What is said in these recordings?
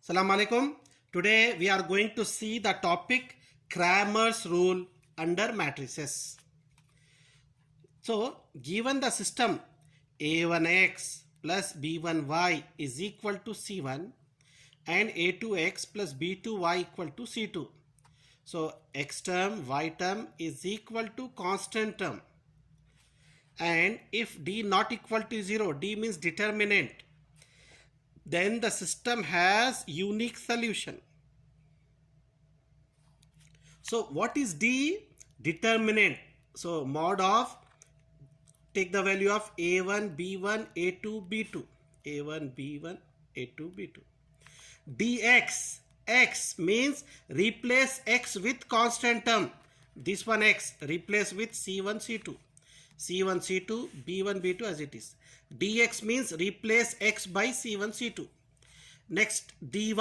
Assalamu alaikum. Today we are going to see the topic Cramer's rule under matrices. So given the system a1x plus b1y is equal to c1 and a2x plus b2y equal to c2. So x term, y term is equal to constant term. And if d not equal to 0, d means determinant, then the system has unique solution. So what is D? Determinant. So mod of, take the value of A1, B1, A2, B2. A1, B1, A2, B2. dx, x means replace x with constant term. This one x replace with C1, C2. C1, C2, B1, B2 as it is. dx means replace x by C1, C2. Next dy,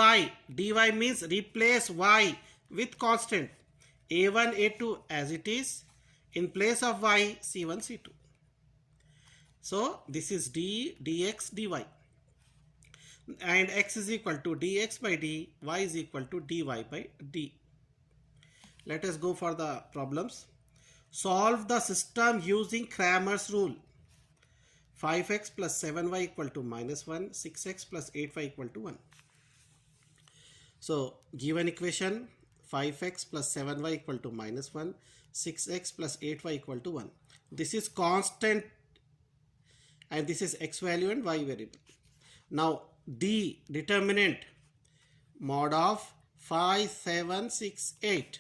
dy means replace y with constant. A1, A2 as it is. In place of y, C1, C2. So this is d, dx, dy. And x is equal to dx by d, y is equal to dy by d. Let us go for the problems. Solve the system using Cramer's rule. 5x plus 7y equal to minus 1, 6x plus 8y equal to 1. So given equation 5x plus 7y equal to minus 1, 6x plus 8y equal to 1. This is constant and this is x value and y variable. Now D, determinant, mod of 5, 7, 6, 8.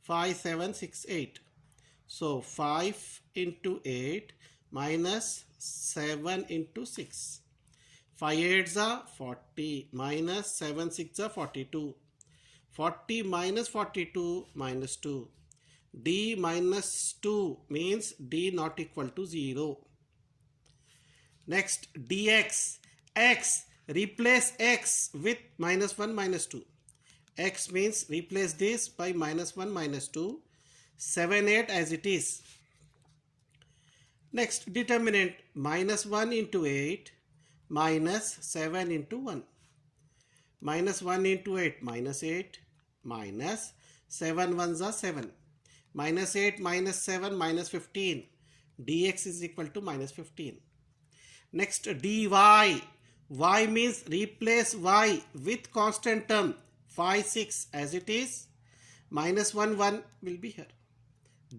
5, 7, 6, 8. So 5 into 8 minus 7 into 6. 5 8s are 40 minus 7 6 are 42. 40 minus 42 minus 2. D minus 2 means D not equal to 0. Next dx, x, replace x with minus 1 minus 2. X means replace this by minus 1 minus 2. 7 8 as it is. Next determinant, minus 1 into 8 minus 7 into 1. Minus 1 into 8 minus 8 minus 7 ones are 7. Minus 8 minus 7 minus 15. dx is equal to minus 15. Next dy, y means replace y with constant term. 5 6 as it is. Minus 1 1 will be here.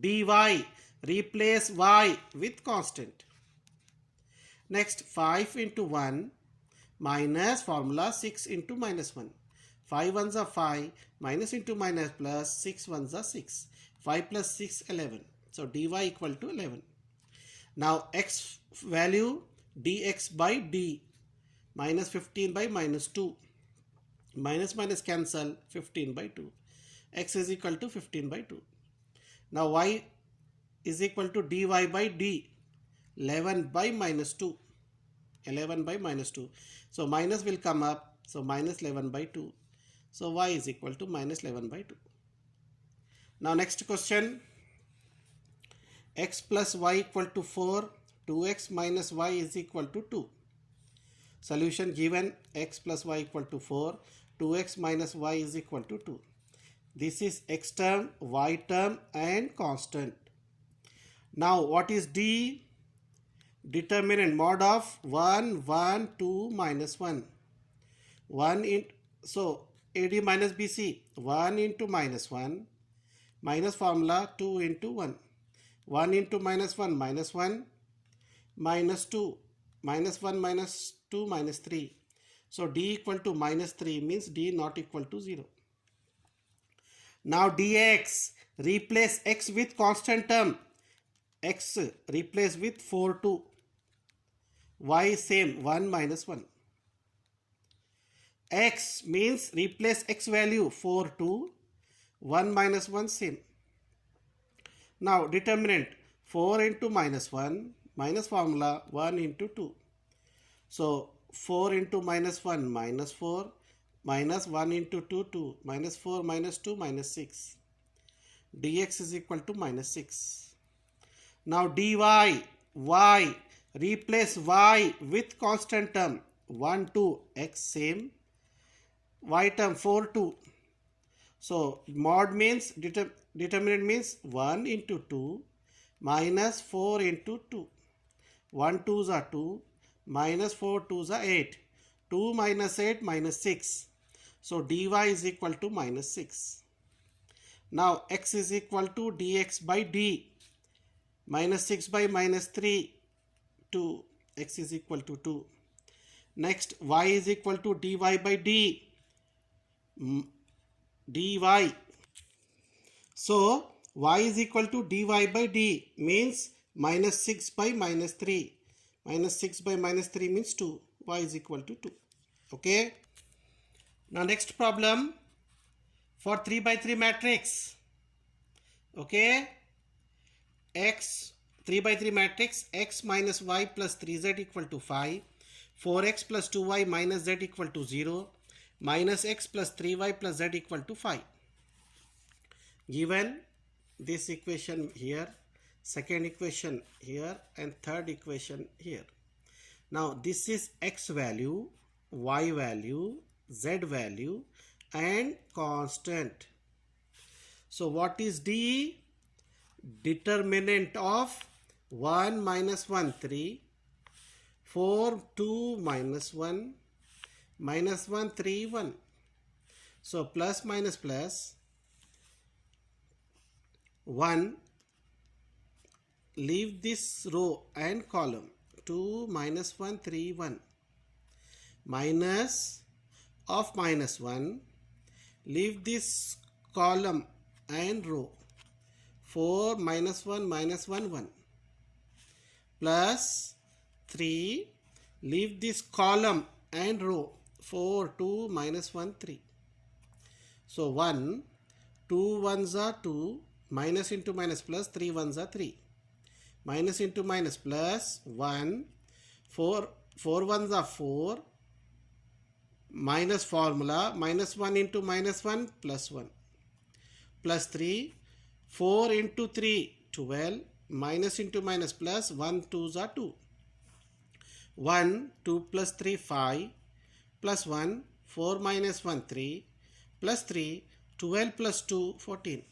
dy, replace y with constant. Next 5 into 1 minus formula 6 into minus 1. 5 ones are 5, minus into minus plus, 6 ones are 6. 5 plus 6, 11. So dy equal to 11. Now x value dx by d, minus 15 by minus 2. Minus minus cancel, 15 by 2. X is equal to 15 by 2. Now y is equal to dy by d, 11 by minus 2. 11 by minus 2. So minus will come up. So minus 11 by 2. So y is equal to minus 11 by 2. Now next question. X plus y equal to 4. 2x minus y is equal to 2. Solution given x plus y equal to 4. 2x minus y is equal to 2. This is x term, y term and constant. Now what is D? Determinant, mod of 1, 1, 2, minus 1. 1 in, so AD minus BC, 1 into minus 1, minus formula 2 into 1. 1 into minus 1, minus 1, minus 2, minus 1, minus 2, minus 3. So D equal to minus 3 means D not equal to 0. Now dx, replace x with constant term. X replace with 4 2. Y same, 1 minus 1. X means replace x value 4 2. 1 minus 1 same. Now determinant, 4 into minus 1 minus formula 1 into 2. So 4 into minus 1 minus 4 minus 1 into 2 2 minus 4 minus 2 minus 6. dx is equal to minus 6. Now dy, y, replace y with constant term. 1 2 x same. y term 4 2. So mod means determinant means 1 into 2 minus 4 into 2. 1 2s are 2 minus 4 2s are 8. 2 minus 8 minus 6. So dy is equal to minus 6. Now x is equal to dx by d. Minus 6 by minus 3, 2. X is equal to 2. Next, y is equal to dy by d. Dy. So y is equal to dy by d means minus 6 by minus 3. Minus 6 by minus 3 means 2. Y is equal to 2. Okay. Now next problem for 3 by 3 matrix. Okay. X 3 by 3 matrix x minus y plus 3z equal to 5. 4x plus 2y minus z equal to 0. Minus x plus 3y plus z equal to 5. Given this equation here, second equation here, and third equation here. Now this is x value, y value, z value, and constant. So what is d? Determinant of 1 minus 1 3, 4 2 minus 1, minus 1 3 1. So plus minus plus 1, leave this row and column. 2 minus 1 3 1, minus of minus 1, leave this column and row. 4 minus 1 1, plus 3, leave this column and row. 4 2 minus 1 3. So 1, 2 1s are 2, minus into minus plus, 3 1s are 3. Minus into minus plus 1, 4 1s are 4, minus formula, minus 1 into minus 1 plus 1, plus 3, 4 into 3 12, minus into minus plus 1 2s are 2. 1 2 plus 3 5, plus 1 4 minus 1 3, plus 3 12 plus 2 14.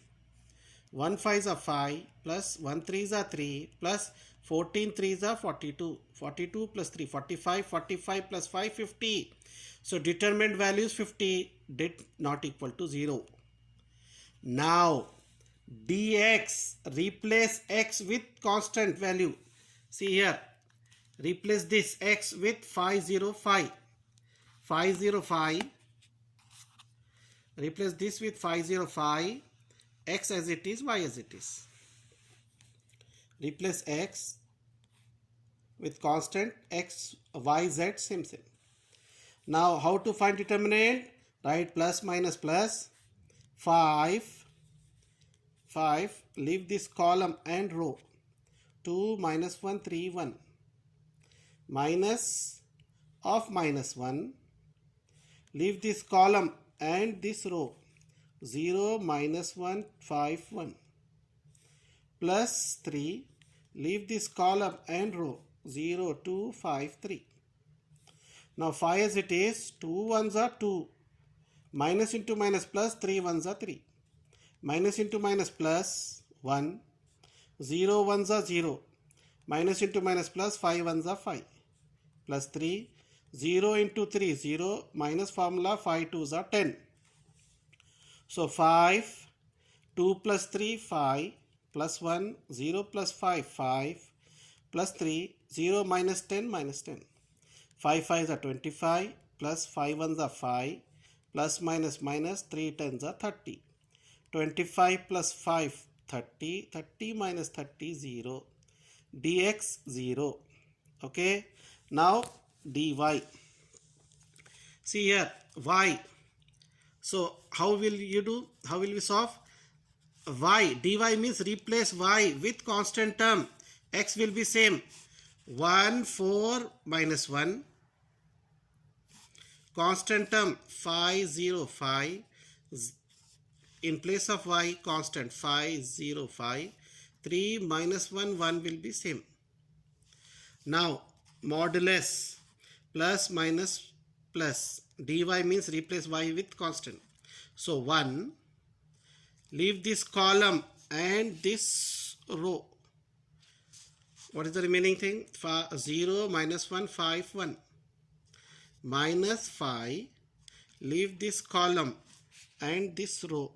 1 5s are 5, plus 1 3s are 3, plus 14 3s are 42. 42 plus 3 45, 45 plus 5 50. So determinant value is 50, did not equal to 0. Now dx, replace x with constant value. See here, replace this x with 505. 505. Replace this with 505. X as it is, y as it is. Replace x with constant x, y, z, same. Now how to find determinant? Write plus minus plus 5. Leave this column and row. 2 minus 1 3 1. Minus of minus 1. Leave this column and this row. 0 minus 1 5 1. Plus 3. Leave this column and row. 0 2 5 3. Now 5 as it is, 2 1s are 2. Minus into minus plus, 3 1s are 3. Minus into minus plus 1. 0 1s are 0. Minus into minus plus, 5 1s are 5. Plus 3. 0 into 3 0. Minus formula, 5 2s are 10. So 5. 2 plus 3 5. Plus 1. 0 plus 5 5. Plus 3. 0 minus 10 minus 10. 5 5s are 25. Plus 5 1s are 5. Plus minus minus 3 10s are 30. 25 plus 5 30. 30 minus 30 0. Dx 0. Okay. Now dy. See here y. So how will you do? How will we solve? Y. Dy means replace y with constant term. X will be same. 1 4 minus 1. Constant term 505. In place of y, constant 505. 3 minus 1 1 will be same. Now modulus plus minus plus dy means replace y with constant. So 1, leave this column and this row. What is the remaining thing? 0 minus 1, 5, 1. Minus 5, leave this column and this row.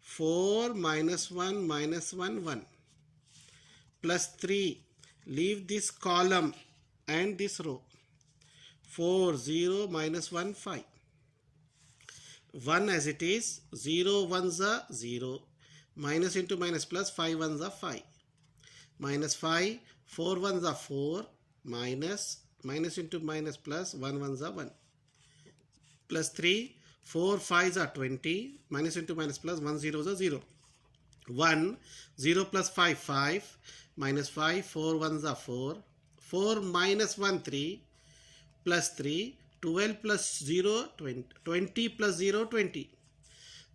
4 minus 1 minus 1, 1. Plus 3, leave this column and this row. 4, 0 minus 1, 5. 1 as it is, 0 ones are 0. Minus into minus plus, 5 ones are 5. Minus 5, 4 ones are 4. Minus into minus plus, 1 ones are 1. Plus 3, 4 5s are 20. Minus into minus plus, 1 zeros are 0. 1, 0 plus 5, 5. Minus 5, 4 ones are 4. 4 minus 1, 3. Plus 3, 12 plus 0, 20. 20 plus 0, 20.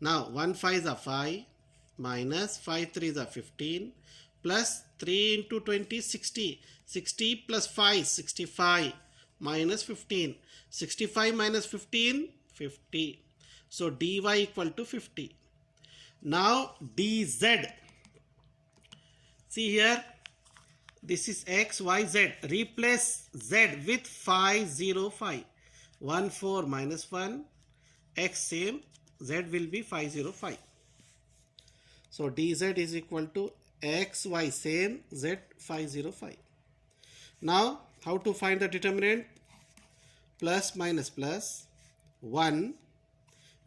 Now 1 5s are 5. Minus 5 3s are 15. Plus 3 into 20, 60. 60 plus 5, 65. Minus 15. 65 minus 15, 50. So dy equal to 50. Now dz. See here. This is x, y, z. Replace z with 5, 0, 5. 1, 4 minus 1. X same. Z will be 5, 0, 5. So dz is equal to x, y same, z 5, 0, 5. Now how to find the determinant? Plus minus plus. 1.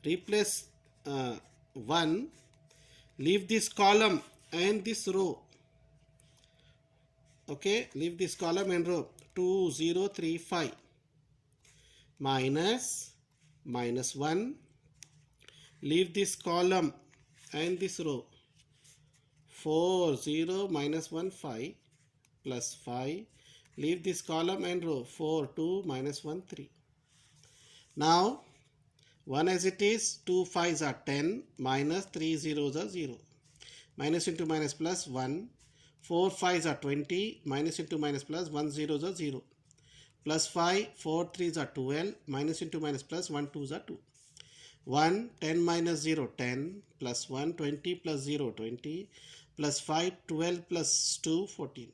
Replace 1. Leave this column and this row. Okay, leave this column and row. 2, 0, 3, 5. Minus 1. Leave this column and this row. 4, 0, minus 1, 5. Plus 5. Leave this column and row. 4, 2, minus 1, 3. Now 1 as it is, 2 5s are 10. Minus 3 zeros are 0. Minus into minus plus 1. 4 5s are 20. Minus into minus plus 1 zeros are 0. Plus 5, 4 3s are 12. Minus into minus plus 1 2s are 2. 1, 10 minus 0, 10. Plus 1, 20 plus 0, 20. Plus 5, 12 plus 2, 14.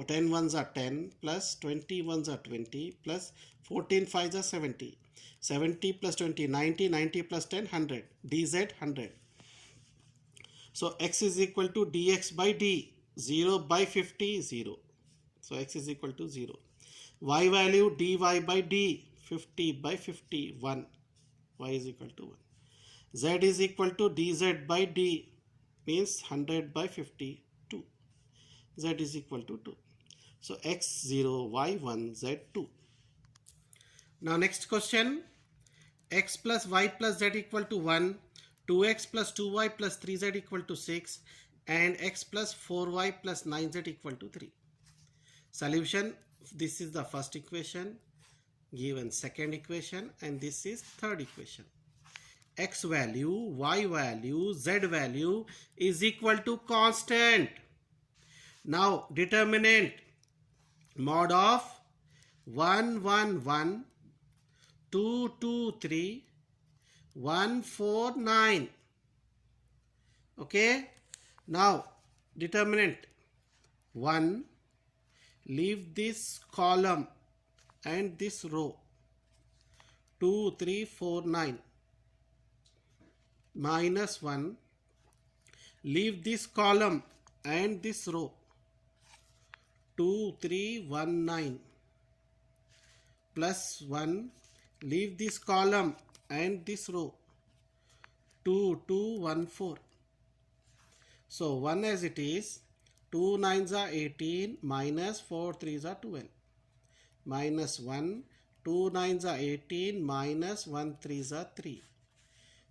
10 ones are 10. Plus 20 ones are 20. Plus 14 5s are 70. 70 plus 20, 90. 90 plus 10, 100. dz 100. So x is equal to dx by d. 0 by 50, 0. So x is equal to 0. Y value dy by d. 50 by 50, 1. Y is equal to 1. Z is equal to dz by d. Means 100 by 50, 2. Z is equal to 2. So x 0, y 1, z 2. Now next question. X plus y plus z equal to 1. 2x plus 2y plus 3z equal to 6. And x plus 4y plus 9z equal to 3. Solution. This is the first equation. Given second equation. And this is third equation. X value, y value, z value is equal to constant. Now determinant. Mod of 1 1 1 2 2 3 1 4 9. Okay. Now determinant 1. Leave this column and this row. 2 3 4 9. Minus 1. Leave this column and this row. 2 3 1 9. Plus 1. Leave this column and this row. 2 2 1 4. So 1 as it is. 2 9s are 18. Minus 4 3s are 12. Minus 1. 2 9s are 18. Minus 1 3s are 3.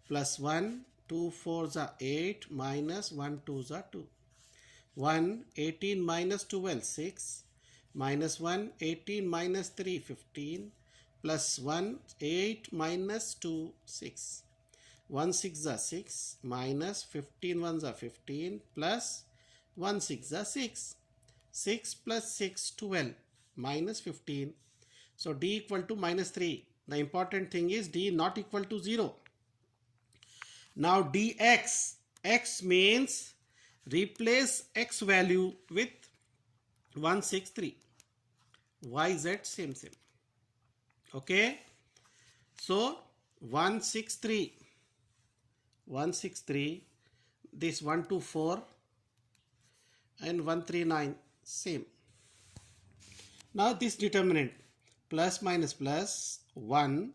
Plus 1. 2 4s are 8. Minus 1 2s are 2. 1. 18 minus 12, 6. Minus 1. 18 minus 3, 15. Plus 1. 8 minus 2, 6. 1 6 are 6. Minus 15 ones are 15. Plus 1 6 are 6. 6 plus 6, 12. Minus 15. So d equal to minus 3. The important thing is d not equal to 0. Now dx, x means replace x value with 163. yz same. Okay. So 163, this 124 and 139 same. Now this determinant plus minus plus 1,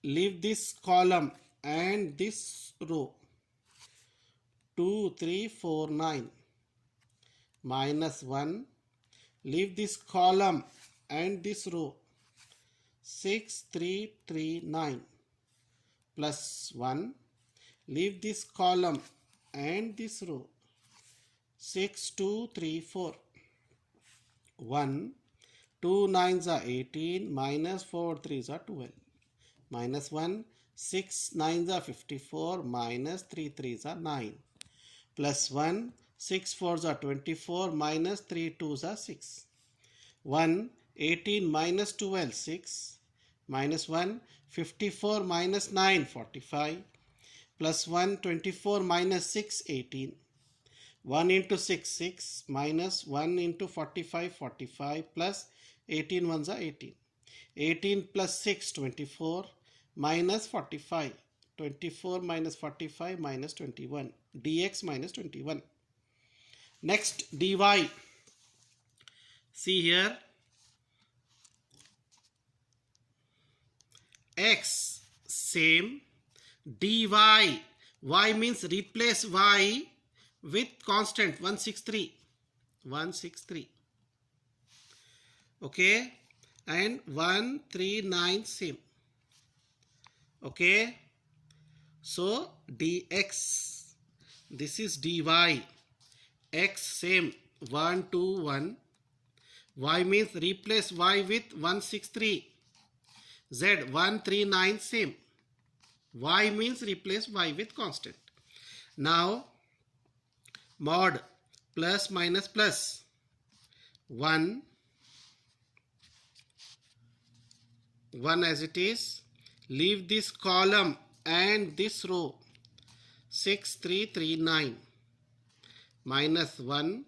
leave this column and this row 2, 3, 4, 9 minus 1, leave this column and this row 6, 3, 3, 9 plus 1, leave this column and this row 6, 2, 3, 4 1, 2 9s are 18 minus 4 3s are 12 minus 1, 6 9s are 54 minus 3 3s are 9 plus 1, 6 4s are 24 minus 3 2s are 6 1, 18 minus 12 6 minus 1, 54 minus 9 45 plus 1, 24 minus 6 18 1 into 6 6 minus 1 into 45 45 plus 18 ones are 18 18 plus 6 24 minus 45 24 minus 45 minus 21 dx minus 21. Next dy, see here x same, dy, y means replace y with constant 163, okay, and 139 same, okay. So dx, this is dy, x same 1 2 1, y means replace y with 163, z 139 same, y means replace y with constant. Now mod plus minus plus 1 as it is, leave this column and this row 6 3 3 9 minus 1,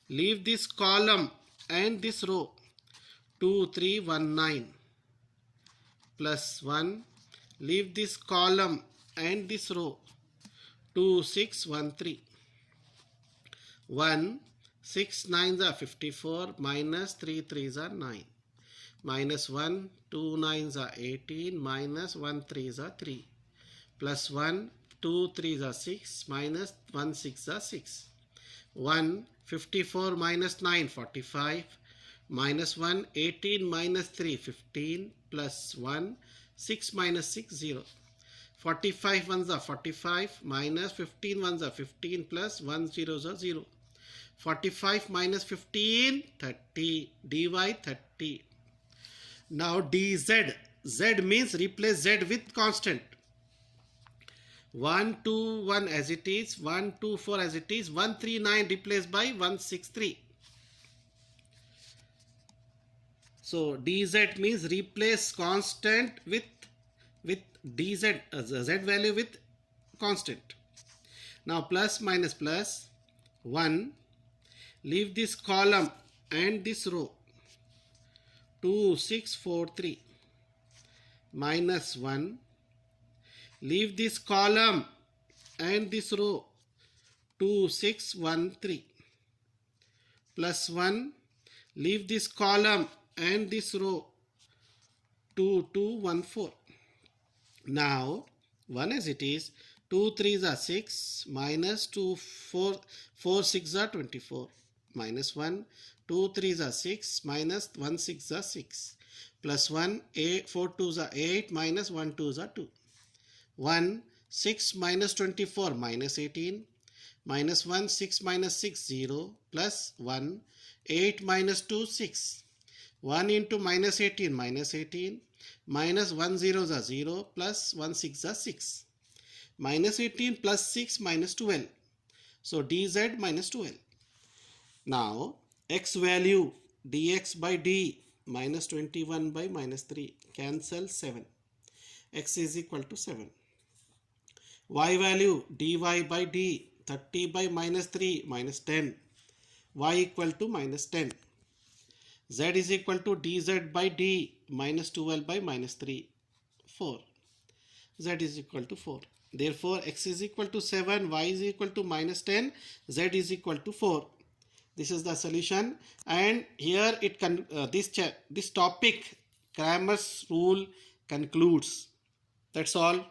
leave this column and this row 2 3 1 9 plus 1, leave this column and this row 2 6 1 3 1, 6 9s are 54 minus 3 3s are 9 minus 1, 2 9s are 18 minus 1 3s are 3 plus 1, 2 3s are 6 minus 1 6 are 6 1, 54 minus 9 45 minus 1, 18 minus 3 15 plus 1, 6 minus 6 0 45 ones are 45 minus 15 ones are 15 plus 1 zeros are 0 45 minus 15 30, dy 30. Now dz, z means replace z with constant 1 2 1 as it is, 1 2 4 as it is, 139 replaced by 163. So dz means replace constant with dz, z value with constant. Now plus minus plus 1, leave this column and this row 2 6 4 3 minus 1, leave this column and this row 2 6 1 3 plus 1, leave this column and this row 2 2 1 4. Now 1 as it is, 2 3s are 6 minus 2 4 4 6 are 24 minus 1, 2 3s are 6 minus 1 6 are 6 plus 1, 8 4 2s are 8 minus 1 2s are 2 1, 6 minus 24 minus 18 minus 1 6 minus 6 0 plus 1, 8 minus 2 6 1 into minus 18 minus 1 zeros are 0 plus 1 6 are 6 minus 18 plus 6 minus 12. So dz minus 12. Now x value dx by d minus 21 by minus 3, cancel 7, x is equal to 7. Y value dy by d, 30 by minus 3, minus 10, y equal to minus 10. Z is equal to dz by d, minus 12 by minus 3, 4. Z is equal to 4. Therefore, x is equal to 7, y is equal to minus 10, z is equal to 4. This is the solution, and here it this topic Cramer's rule concludes. That's all.